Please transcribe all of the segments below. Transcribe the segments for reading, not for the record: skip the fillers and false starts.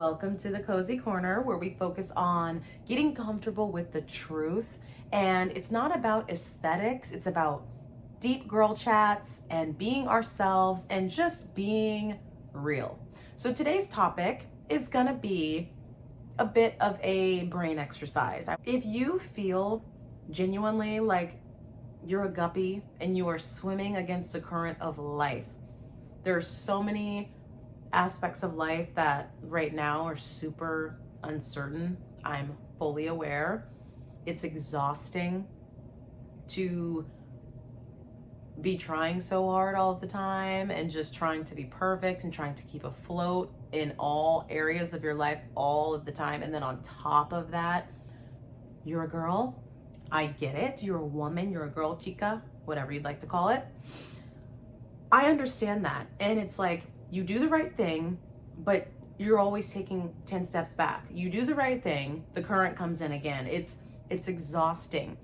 Welcome to the Cozy Corner, where we focus on getting comfortable with the truth. And it's not about aesthetics, it's about deep girl chats and being ourselves and just being real. So today's topic is gonna be a bit of a brain exercise. If you feel genuinely like you're a guppy and you are swimming against the current of life, there are so many aspects of life that right now are super uncertain. I'm fully aware. It's exhausting to be trying so hard all the time and just trying to be perfect and trying to keep afloat in all areas of your life all of the time. And then on top of that, you're a girl. I get it. You're a woman. You're a girl, chica, whatever you'd like to call it. I understand that. And it's like, you do the right thing, but you're always taking 10 steps back. You do the right thing, the current comes in again. It's exhausting.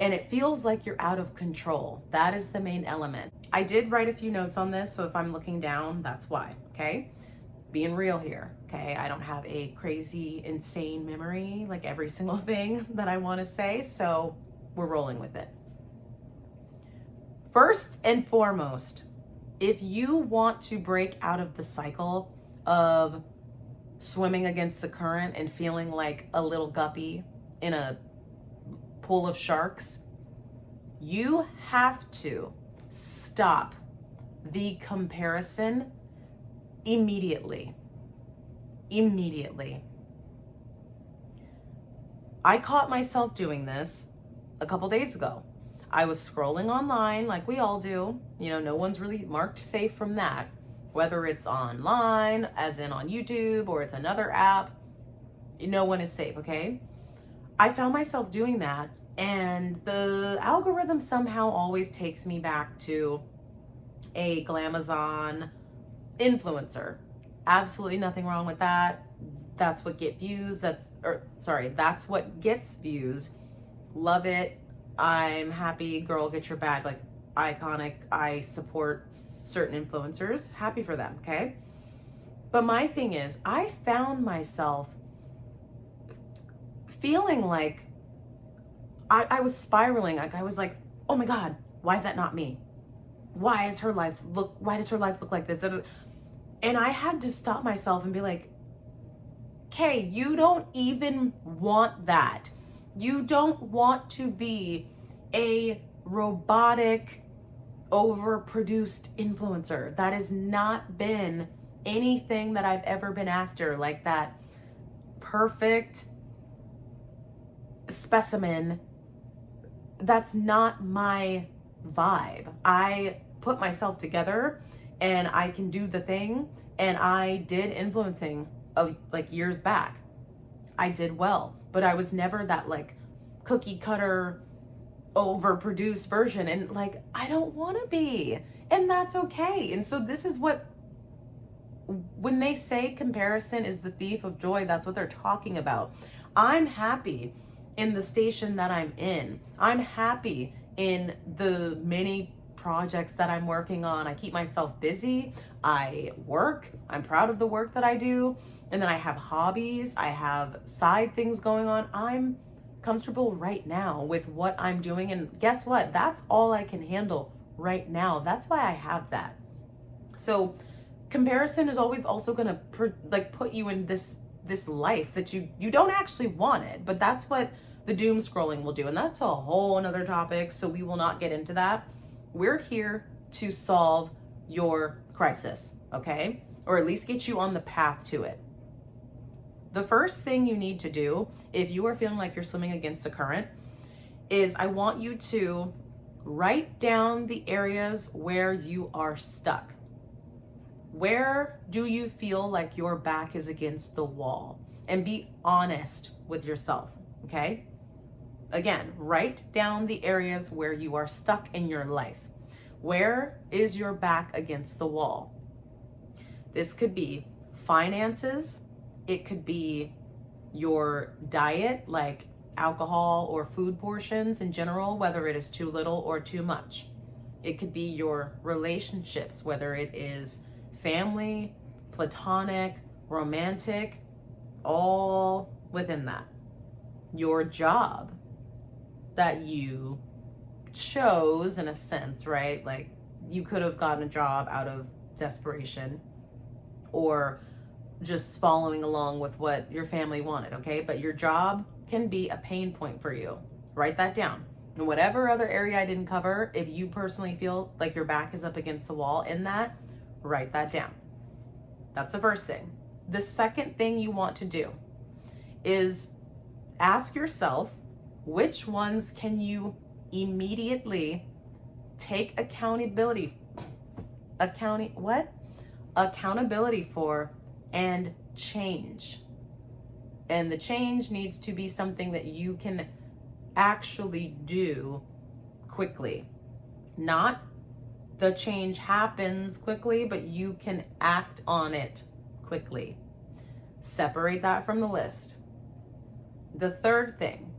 And it feels like you're out of control. That is the main element. I did write a few notes on this, so if I'm looking down, that's why, okay? Being real here, okay? I don't have a crazy, insane memory, like every single thing that I want to say, so we're rolling with it. First and foremost, if you want to break out of the cycle of swimming against the current and feeling like a little guppy in a pool of sharks, you have to stop the comparison immediately. Immediately. I caught myself doing this a couple days ago. I was scrolling online like we all do. You know, no one's really marked safe from that. Whether it's online, as in on YouTube, or it's another app, no one is safe, okay? I found myself doing that, and the algorithm somehow always takes me back to a Glamazon influencer. Absolutely nothing wrong with that. That's what gets views. That's what gets views. Love it. I'm happy, girl, get your bag. Like, iconic. I support certain influencers. Happy for them, okay? But my thing is, I found myself feeling like I was spiraling. Like, I was like, oh my God, why is that not me? Why does her life look like this? And I had to stop myself and be like, okay, you don't even want that. You don't want to be a robotic, overproduced influencer. That has not been anything that I've ever been after, like that perfect specimen. That's not my vibe. I put myself together and I can do the thing. And I did influencing of like years back. I did well, but I was never that like cookie cutter overproduced version, and like I don't want to be, and that's okay. And so this is what, when they say comparison is the thief of joy, that's what they're talking about. I'm happy in the station that I'm in. I'm happy in the many projects that I'm working on. I keep myself busy. I work. I'm proud of the work that I do. And then I have hobbies. I have side things going on. I'm comfortable right now with what I'm doing. And guess what? That's all I can handle right now. That's why I have that. So comparison is always also going to put you in this life that you don't actually want it, but that's what the doom scrolling will do. And that's a whole another topic. So we will not get into that. We're here to solve your crisis, okay? Or at least get you on the path to it. The first thing you need to do if you are feeling like you're swimming against the current is I want you to write down the areas where you are stuck. Where do you feel like your back is against the wall? And be honest with yourself, okay? Again, write down the areas where you are stuck in your life. Where is your back against the wall? This could be finances. It could be your diet, like alcohol or food portions in general, whether it is too little or too much. It could be your relationships, whether it is family, platonic, romantic. all within that. Your job that you chose, in a sense, right? Like, you could have gotten a job out of desperation or just following along with what your family wanted, okay? But your job can be a pain point for you. Write that down. And whatever other area I didn't cover, if you personally feel like your back is up against the wall in that, write that down. That's the first thing. The second thing you want to do is ask yourself, which ones can you immediately take accountability for and change. And the change needs to be something that you can actually do quickly. Not the change happens quickly, but you can act on it quickly. Separate that from the list. The third thing,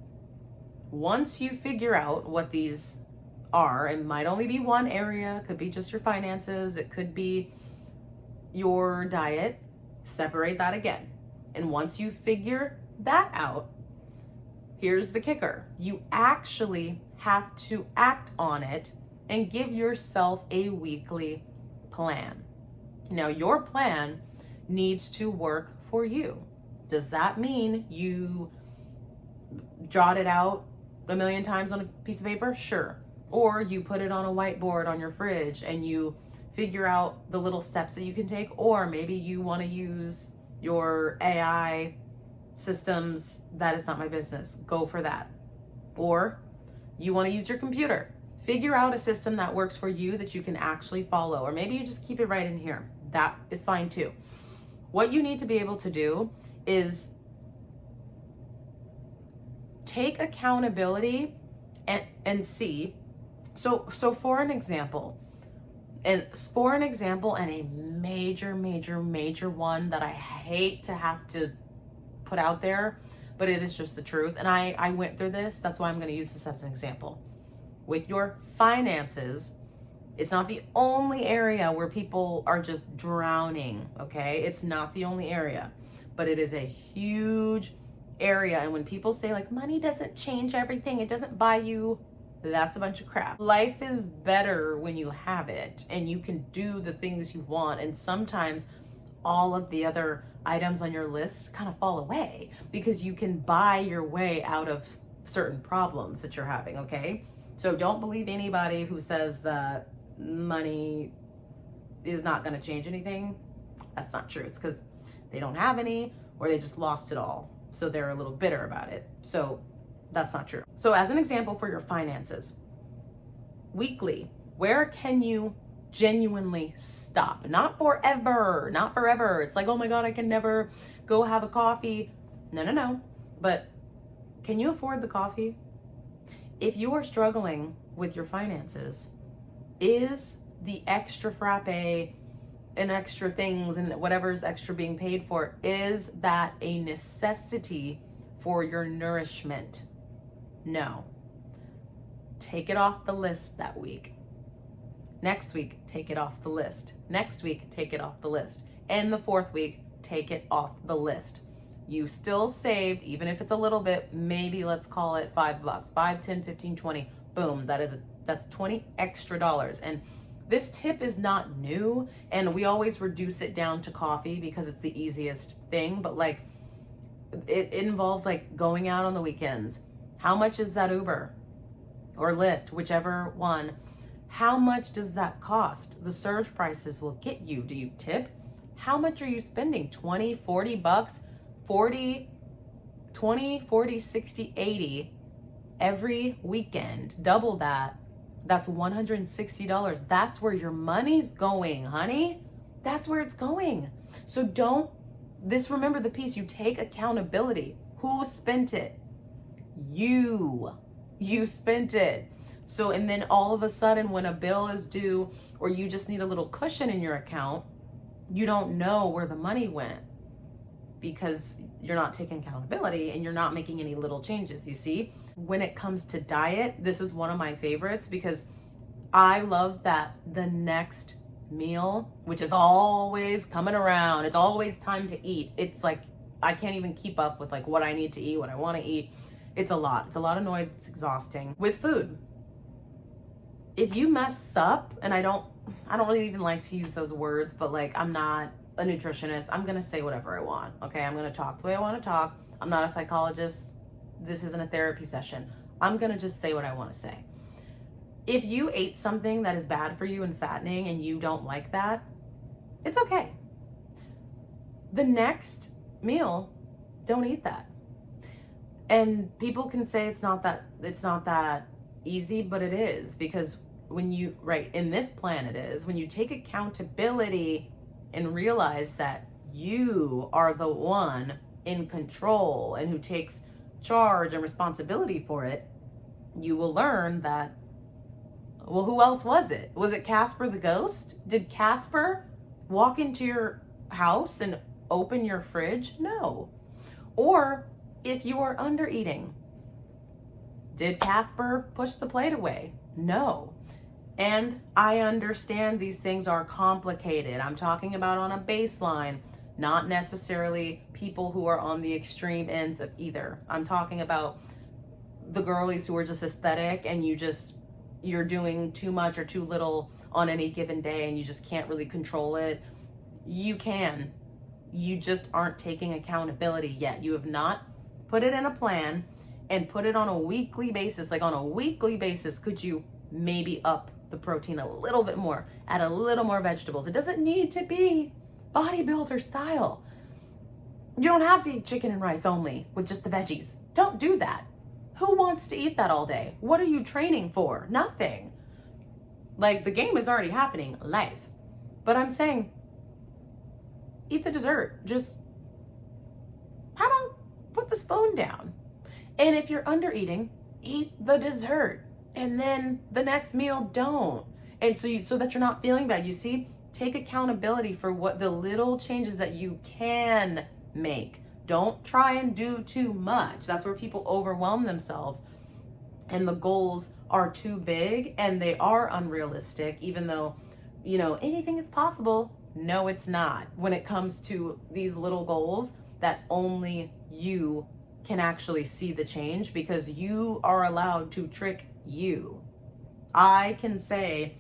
once you figure out what these are, it might only be one area, it could be just your finances, it could be your diet, separate that again. And once you figure that out, here's the kicker. You actually have to act on it and give yourself a weekly plan. Now, your plan needs to work for you. Does that mean you jot it out a million times on a piece of paper? Sure. Or you put it on a whiteboard on your fridge and you figure out the little steps that you can take. Or maybe you want to use your AI systems. That is not my business. Go for that. Or you want to use your computer. Figure out a system that works for you that you can actually follow. Or maybe you just keep it right in here. That is fine too. What you need to be able to do is take accountability and see. So for an example, and a major one that I hate to have to put out there, but it is just the truth. And I went through this. That's why I'm going to use this as an example. With your finances, it's not the only area where people are just drowning, okay? It's not the only area, but it is a huge area. And when people say like money doesn't change everything, it doesn't buy you, that's a bunch of crap. Life is better when you have it and you can do the things you want. And sometimes all of the other items on your list kind of fall away because you can buy your way out of certain problems that you're having, okay? So don't believe anybody who says that money is not going to change anything. That's not true. It's because they don't have any or they just lost it all. So they're a little bitter about it. So that's not true. So as an example for your finances, weekly, where can you genuinely stop? Not forever. It's like, oh my God, I can never go have a coffee. No. But can you afford the coffee? If you are struggling with your finances, is the extra frappe and extra things and whatever's extra being paid for, is that a necessity for your nourishment? No. Take it off the list that week. Next week, take it off the list. Next week, take it off the list. And the fourth week, take it off the list. You still saved, even if it's a little bit, maybe let's call it $5, 5, 10, 15, 20. Boom, that's 20 extra dollars. And this tip is not new, and we always reduce it down to coffee because it's the easiest thing, but like it involves like going out on the weekends. How much is that Uber or Lyft, whichever one? How much does that cost? The surge prices will get you. Do you tip? How much are you spending? 20, 40 bucks, 40, 20, 40, 60, 80 every weekend. Double that. That's $160. That's where your money's going, honey. That's where it's going. So remember the piece, you take accountability. Who spent it? You spent it. So, and then all of a sudden when a bill is due or you just need a little cushion in your account, you don't know where the money went because you're not taking accountability and you're not making any little changes, you see? When it comes to diet, this is one of my favorites because I love that the next meal, which is always coming around, it's always time to eat. It's like I can't even keep up with like what I need to eat, what I want to eat. It's a lot. It's a lot of noise. It's exhausting. With food, if you mess up, and I don't really even like to use those words, but like, I'm not a nutritionist. I'm going to say whatever I want. Okay. I'm going to talk the way I want to talk. I'm not a psychologist. This isn't a therapy session. I'm going to just say what I want to say. If you ate something that is bad for you and fattening and you don't like that, it's okay. The next meal, don't eat that. And people can say it's not that easy, but it is, because when you, right, in this plan it is, when you take accountability and realize that you are the one in control and who takes charge and responsibility for it, you will learn that, well, who else was it? Was it Casper the ghost? Did Casper walk into your house and open your fridge? No. Or if you are under eating, did Casper push the plate away? No. And I understand these things are complicated. I'm talking about on a baseline, not necessarily people who are on the extreme ends of either. I'm talking about the girlies who are just aesthetic and you're doing too much or too little on any given day and you just can't really control it. You can. You just aren't taking accountability yet. You have not put it in a plan and put it on a weekly basis. Like on a weekly basis, could you maybe up the protein a little bit more, add a little more vegetables? It doesn't need to be bodybuilder style. You don't have to eat chicken and rice only with just the veggies. Don't do that. Who wants to eat that all day? What are you training for? Nothing. Like, the game is already happening live. But I'm saying, eat the dessert. Just, how about put the spoon down? And if you're under eating, eat the dessert. And then the next meal, don't. And so that you're not feeling bad. You see, take accountability for what the little changes that you can make. Don't try and do too much. That's where people overwhelm themselves and the goals are too big and they are unrealistic, even though, anything is possible. No, it's not. When it comes to these little goals that only you can actually see the change, because you are allowed to trick you. I can say,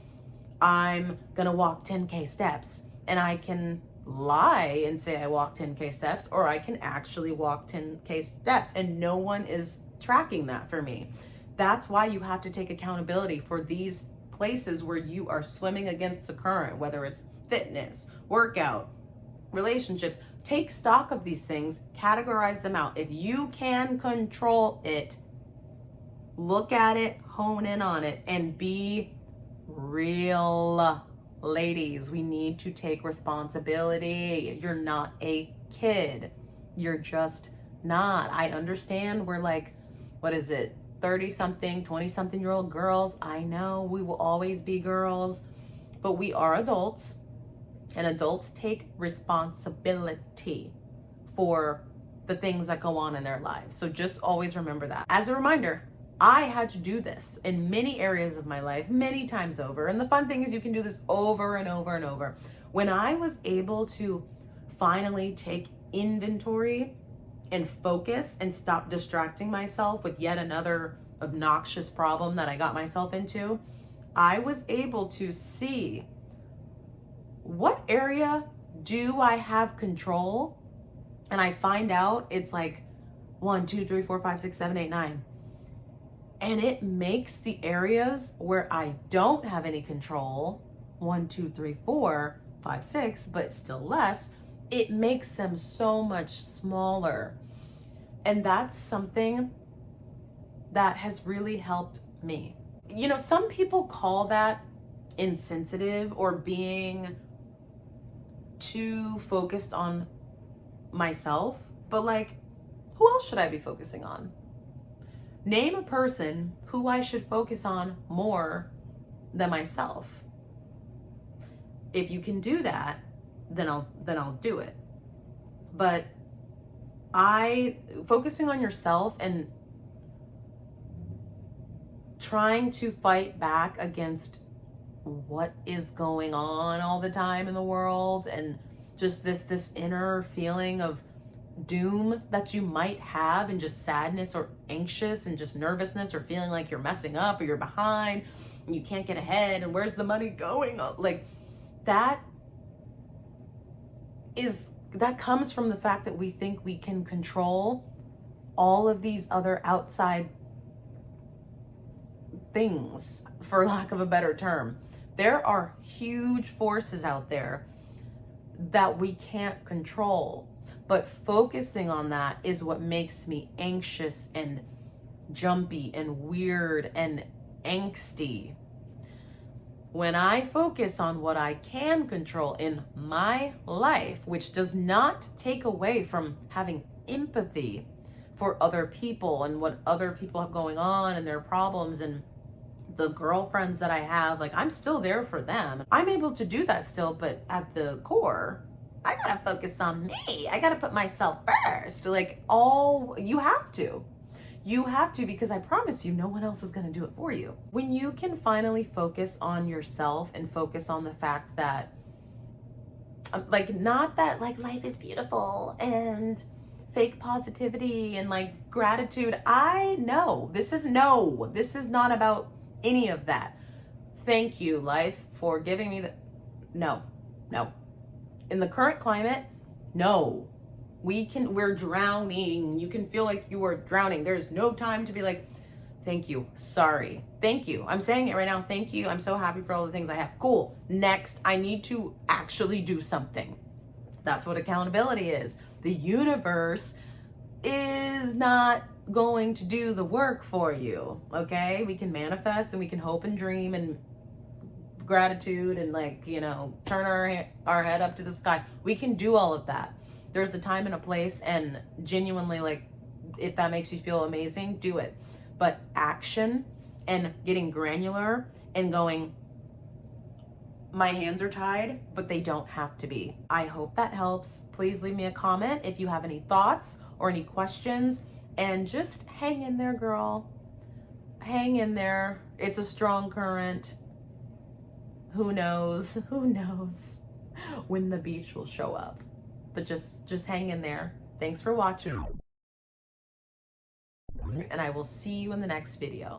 I'm gonna walk 10K steps, and I can lie and say I walk 10K steps, or I can actually walk 10K steps, and no one is tracking that for me. That's why you have to take accountability for these places where you are swimming against the current, whether it's fitness, workout, relationships. Take stock of these things, categorize them out. If you can control it, look at it, hone in on it, and be real. Ladies, we need to take responsibility. You're not a kid. You're just not. I understand we're like, 30-something, 20-something-year-old girls. I know we will always be girls, but we are adults, and adults take responsibility for the things that go on in their lives. So just always remember that. As a reminder, I had to do this in many areas of my life, many times over. And the fun thing is you can do this over and over and over. When I was able to finally take inventory and focus and stop distracting myself with yet another obnoxious problem that I got myself into, I was able to see, what area do I have control? And I find out it's like 1, 2, 3, 4, 5, 6, 7, 8, 9. And it makes the areas where I don't have any control, 1, 2, 3, 4, 5, 6, but still less, it makes them so much smaller. And that's something that has really helped me. Some people call that insensitive or being too focused on myself, but like, who else should I be focusing on? Name a person who I should focus on more than myself. If you can do that, then I'll do it. But focusing on yourself and trying to fight back against what is going on all the time in the world, and just this inner feeling of doom that you might have, and just sadness or anxious and just nervousness or feeling like you're messing up or you're behind and you can't get ahead and where's the money going, like that comes from the fact that we think we can control all of these other outside things, for lack of a better term. There are huge forces out there that we can't control, but focusing on that is what makes me anxious and jumpy and weird and angsty. When I focus on what I can control in my life, which does not take away from having empathy for other people and what other people have going on and their problems, and the girlfriends that I have, like I'm still there for them. I'm able to do that still, but at the core, I gotta focus on me. I gotta put myself first. Like you have to. You have to, because I promise you, no one else is going to do it for you. When you can finally focus on yourself and focus on the fact that, like, not that like life is beautiful and fake positivity and like gratitude. I know this is not about any of that. Thank you, life, for giving me no. In the current climate, no. We're drowning. You can feel like you are drowning. There's no time to be like, thank you, sorry, thank you. I'm saying it right now, thank you. I'm so happy for all the things I have. Cool, next, I need to actually do something. That's what accountability is. The universe is not going to do the work for you, okay? We can manifest and we can hope and dream and gratitude and like, turn our head up to the sky. We can do all of that. There's a time and a place, and genuinely, like, if that makes you feel amazing, do it. But action and getting granular and going, my hands are tied, but they don't have to be. I hope that helps. Please leave me a comment if you have any thoughts or any questions, and just hang in there, girl. Hang in there. It's a strong current. Who knows when the beach will show up. But just hang in there. Thanks for watching. And I will see you in the next video.